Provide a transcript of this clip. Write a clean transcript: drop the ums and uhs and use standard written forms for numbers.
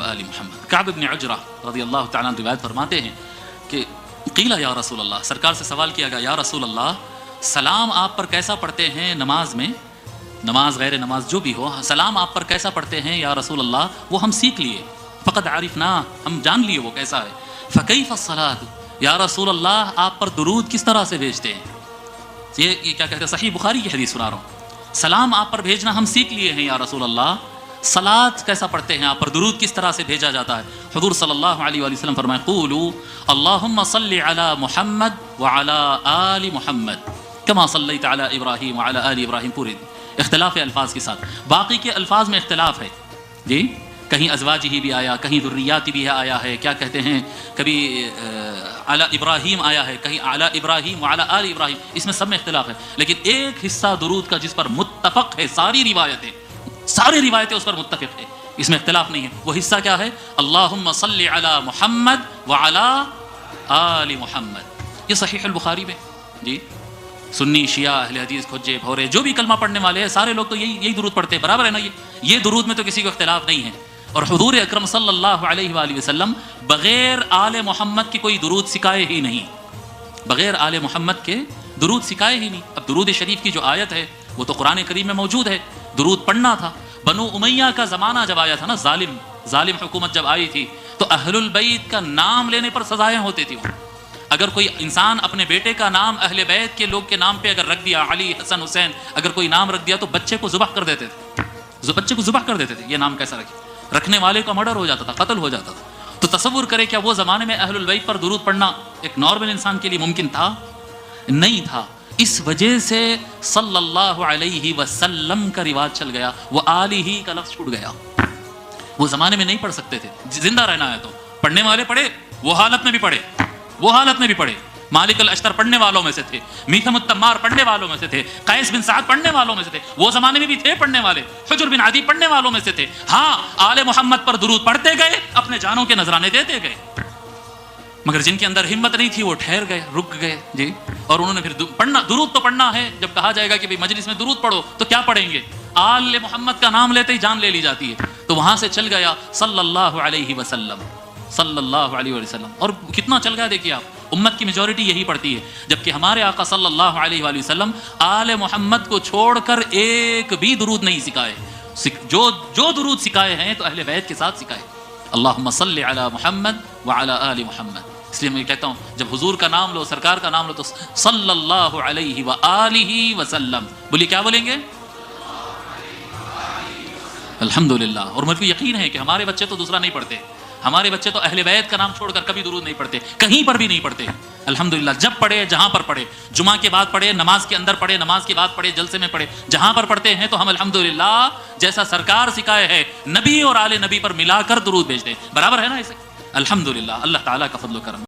آل محمد۔ کعب بن عجرہ رضی اللہ تعالیٰ عنہ روایت فرماتے ہیں کہ قیل یا رسول اللہ، سرکار سے سوال کیا گیا یا رسول اللہ سلام آپ پر کیسا پڑھتے ہیں نماز میں، نماز غیر نماز جو بھی ہو، سلام آپ پر کیسا پڑھتے ہیں یا رسول اللہ، وہ ہم سیکھ لیے، فقد عرفنا، ہم جان لیے وہ کیسا ہے۔ فکیف الصلاۃ، یا رسول اللہ آپ پر درود کس طرح سے بھیجتے ہیں؟ یہ کیا کہتے ہیں، صحیح بخاری کی حدیث سنا رہا ہوں، سلام آپ پر بھیجنا ہم سیکھ لیے ہیں یا رسول اللہ، صلاۃ کیسا پڑھتے ہیں آپ پر، درود کس طرح سے بھیجا جاتا ہے؟ حضور صلی اللہ علیہ وآلہ وسلم فرمائے قولوا اللہم صلی علی محمد وعلی آل محمد کما صلیت علی ابراہیم وعلی آل ابراہیم، پورے اختلاف الفاظ کے ساتھ، باقی کے الفاظ میں اختلاف ہے جی، کہیں ازواج ہی بھی آیا، کہیں ذریات بھی آیا ہے، کیا کہتے ہیں، کبھی علی ابراہیم آیا ہے، کہیں علی ابراہیم وعلی آل ابراہیم، اس میں سب میں اختلاف ہے، لیکن ایک حصہ درود کا جس پر متفق ہے، ساری روایتیں اس پر متفق ہے، اس میں اختلاف نہیں ہے، وہ حصہ کیا ہے؟ اللہم صلی علی محمد وعلی آل محمد، یہ صحیح البخاری میں جی۔ سنی شیعہ اہل حدیث کھجے بھورے جو بھی کلمہ پڑھنے والے ہیں سارے لوگ تو یہی درود پڑھتے ہیں، برابر ہے نا، یہ درود میں تو کسی کو اختلاف نہیں ہے۔ اور حضور اکرم صلی اللہ علیہ وآلہ وسلم بغیر آل محمد کی کوئی درود سکھائے ہی نہیں، بغیر آل محمد کے درود سکھائے ہی نہیں۔ اب درود شریف کی جو آیت ہے وہ تو قرآن کریم میں موجود ہے، درود پڑھنا تھا۔ بنو امیہ کا زمانہ جب آیا تھا نا، ظالم حکومت جب آئی تھی، تو اہل البیت کا نام لینے پر سزائیں ہوتی تھی۔ اگر کوئی انسان اپنے بیٹے کا نام اہل بیت کے لوگ کے نام پہ اگر رکھ دیا، علی حسن حسین اگر کوئی نام رکھ دیا تو بچے کو ذبح کر دیتے تھے، یہ نام کیسا رکھنے والے کا مرڈر ہو جاتا تھا، قتل ہو جاتا تھا۔ تو تصور کرے کیا وہ زمانے میں اہل البیت پر درود پڑھنا ایک نارمل انسان کے لیے ممکن تھا؟ نہیں تھا۔ اس وجہ سے صلی اللہ علیہ وسلم کا رواج چل گیا، وہ آلہ کا لفظ چھوٹ گیا، وہ زمانے میں نہیں پڑھ سکتے تھے، زندہ رہنا ہے تو پڑھنے والے پڑھے، وہ حالت میں بھی پڑھے، مالک الاشتر پڑھنے والوں میں سے تھے، میثم التمار پڑھنے والوں میں سے تھے، قیس بن سعد پڑھنے والوں میں سے تھے، وہ زمانے میں بھی تھے پڑھنے والے، حجر بن عدی پڑھنے والوں میں سے تھے۔ ہاں آل محمد پر درود پڑھتے گئے، اپنے جانوں کے نذرانے دیتے گئے، مگر جن کے اندر ہمت نہیں تھی وہ ٹھہر گئے، رک گئے جی، اور انہوں نے پھر درود تو پڑھنا ہے، جب کہا جائے گا کہ بھئی مجلس میں درود پڑھو تو کیا پڑھیں گے؟ آل محمد کا نام لیتے ہی جان لے لی جاتی ہے، تو وہاں سے چل گیا صلی اللہ علیہ وسلم، صلی اللہ علیہ وسلم، اور کتنا چل گیا دیکھیے آپ، امت کی میجورٹی یہی پڑھتی ہے، جبکہ ہمارے آقا صلی اللہ علیہ وآلہ وسلم آل محمد کو چھوڑ کر ایک بھی درود نہیں سکھائے، جو درود سکھائے ہیں تو اہل بیت کے ساتھ سکھائے، اللہم صلی علی محمد وعلی آل محمد۔ اس لیے میں کہتا ہوں جب حضور کا نام لو، سرکار کا نام لو، تو صلی اللہ علیہ وآلہ وسلم بولیے، کیا بولیں گے؟ الحمدللہ۔ اور مجھ کو یقین ہے کہ ہمارے بچے تو دوسرا نہیں پڑھتے، ہمارے بچے تو اہل بیت کا نام چھوڑ کر کبھی درود نہیں پڑھتے، کہیں پر بھی نہیں پڑھتے، الحمدللہ۔ جب پڑھے، جہاں پر پڑھے، جمعہ کے بعد پڑھے، نماز کے اندر پڑھے، نماز کے بعد پڑھے، جلسے میں پڑھے، جہاں پر پڑھتے ہیں تو ہم الحمدللہ جیسا سرکار سکھائے ہے نبی اور آل نبی پر ملا کر درود بھیجتے ہیں، برابر ہے نا اسے، الحمدللہ۔ اللہ تعالیٰ کا فضل و کرم۔